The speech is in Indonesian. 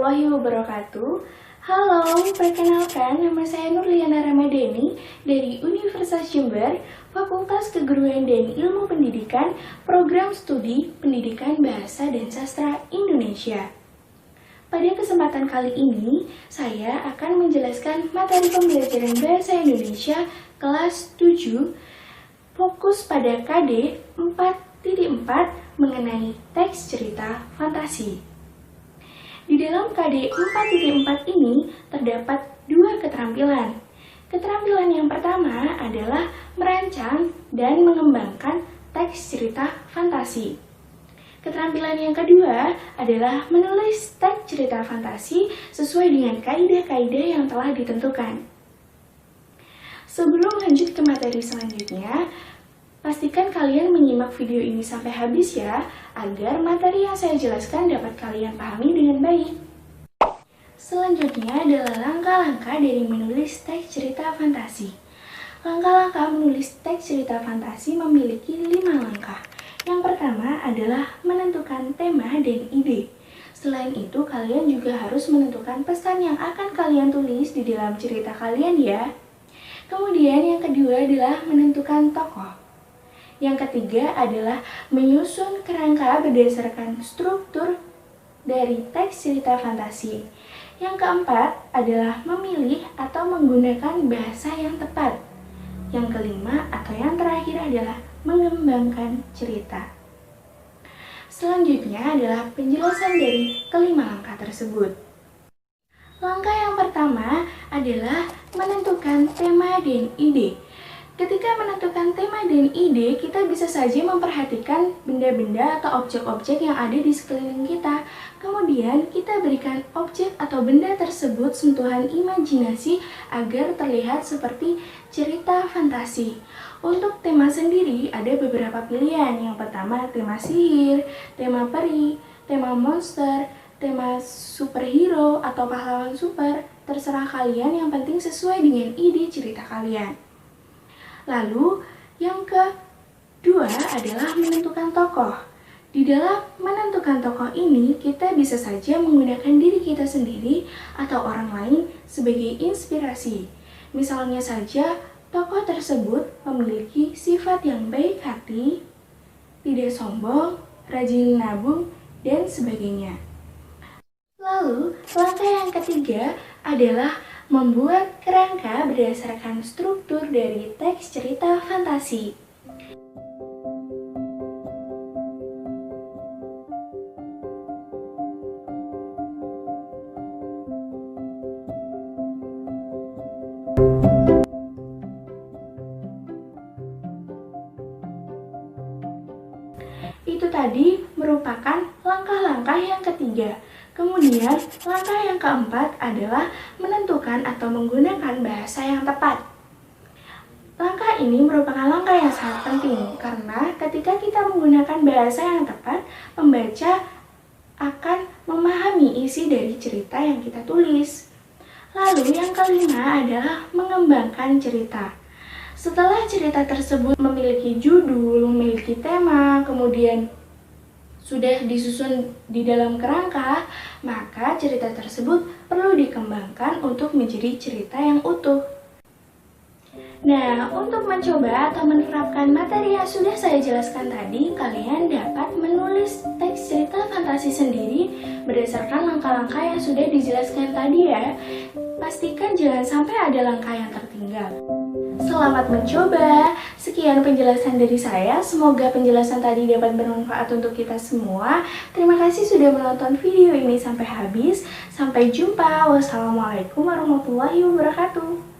warahmatullahi wabarakatuh. Halo, perkenalkan nama saya Nurliana Ramadhani dari Universitas Jember, Fakultas Keguruan dan Ilmu Pendidikan, Program Studi Pendidikan Bahasa dan Sastra Indonesia. Pada kesempatan kali ini, saya akan menjelaskan materi pembelajaran Bahasa Indonesia kelas 7, fokus pada KD 4.4 mengenai teks cerita fantasi. Di dalam KD 4.4 ini terdapat dua keterampilan. Keterampilan yang pertama adalah merancang dan mengembangkan teks cerita fantasi. Keterampilan yang kedua adalah menulis teks cerita fantasi sesuai dengan kaidah-kaidah yang telah ditentukan. Sebelum lanjut ke materi selanjutnya, pastikan kalian menyimak video ini sampai habis ya, agar materi yang saya jelaskan dapat kalian pahami dengan baik. Selanjutnya adalah langkah-langkah dari menulis teks cerita fantasi. Langkah-langkah menulis teks cerita fantasi memiliki 5 langkah. Yang pertama adalah menentukan tema dan ide. Selain itu, kalian juga harus menentukan pesan yang akan kalian tulis di dalam cerita kalian ya. Kemudian yang kedua adalah menentukan tokoh. Yang ketiga adalah menyusun kerangka berdasarkan struktur dari teks cerita fantasi. Yang keempat adalah memilih atau menggunakan bahasa yang tepat. Yang kelima atau yang terakhir adalah mengembangkan cerita. Selanjutnya adalah penjelasan dari kelima langkah tersebut. Langkah yang pertama adalah menentukan tema dan ide. Ketika menentukan tema dan ide, kita bisa saja memperhatikan benda-benda atau objek-objek yang ada di sekeliling kita. Kemudian, kita berikan objek atau benda tersebut sentuhan imajinasi agar terlihat seperti cerita fantasi. Untuk tema sendiri, ada beberapa pilihan. Yang pertama, tema sihir, tema peri, tema monster, tema superhero, atau pahlawan super. Terserah kalian, yang penting sesuai dengan ide cerita kalian. Lalu, yang kedua adalah menentukan tokoh. Di dalam menentukan tokoh ini, kita bisa saja menggunakan diri kita sendiri atau orang lain sebagai inspirasi. Misalnya saja, tokoh tersebut memiliki sifat yang baik hati, tidak sombong, rajin nabung, dan sebagainya. Lalu, langkah yang ketiga adalah membuat kerangka berdasarkan struktur dari teks cerita fantasi. Itu tadi merupakan langkah-langkah yang ketiga. Kemudian, langkah yang keempat adalah menentukan atau menggunakan bahasa yang tepat. Langkah ini merupakan langkah yang sangat penting karena ketika kita menggunakan bahasa yang tepat, pembaca akan memahami isi dari cerita yang kita tulis. Lalu yang kelima adalah mengembangkan cerita. Setelah cerita tersebut memiliki judul, memiliki tema, kemudian sudah disusun di dalam kerangka, maka cerita tersebut perlu dikembangkan untuk menjadi cerita yang utuh. Nah, untuk mencoba atau menerapkan materi yang sudah saya jelaskan tadi, kalian dapat menulis teks cerita fantasi sendiri berdasarkan langkah-langkah yang sudah dijelaskan tadi ya. Pastikan jangan sampai ada langkah yang tertinggal. Selamat mencoba. Sekian penjelasan dari saya. Semoga penjelasan tadi dapat bermanfaat untuk kita semua. Terima kasih sudah menonton video ini sampai habis. Sampai jumpa. Wassalamualaikum warahmatullahi wabarakatuh.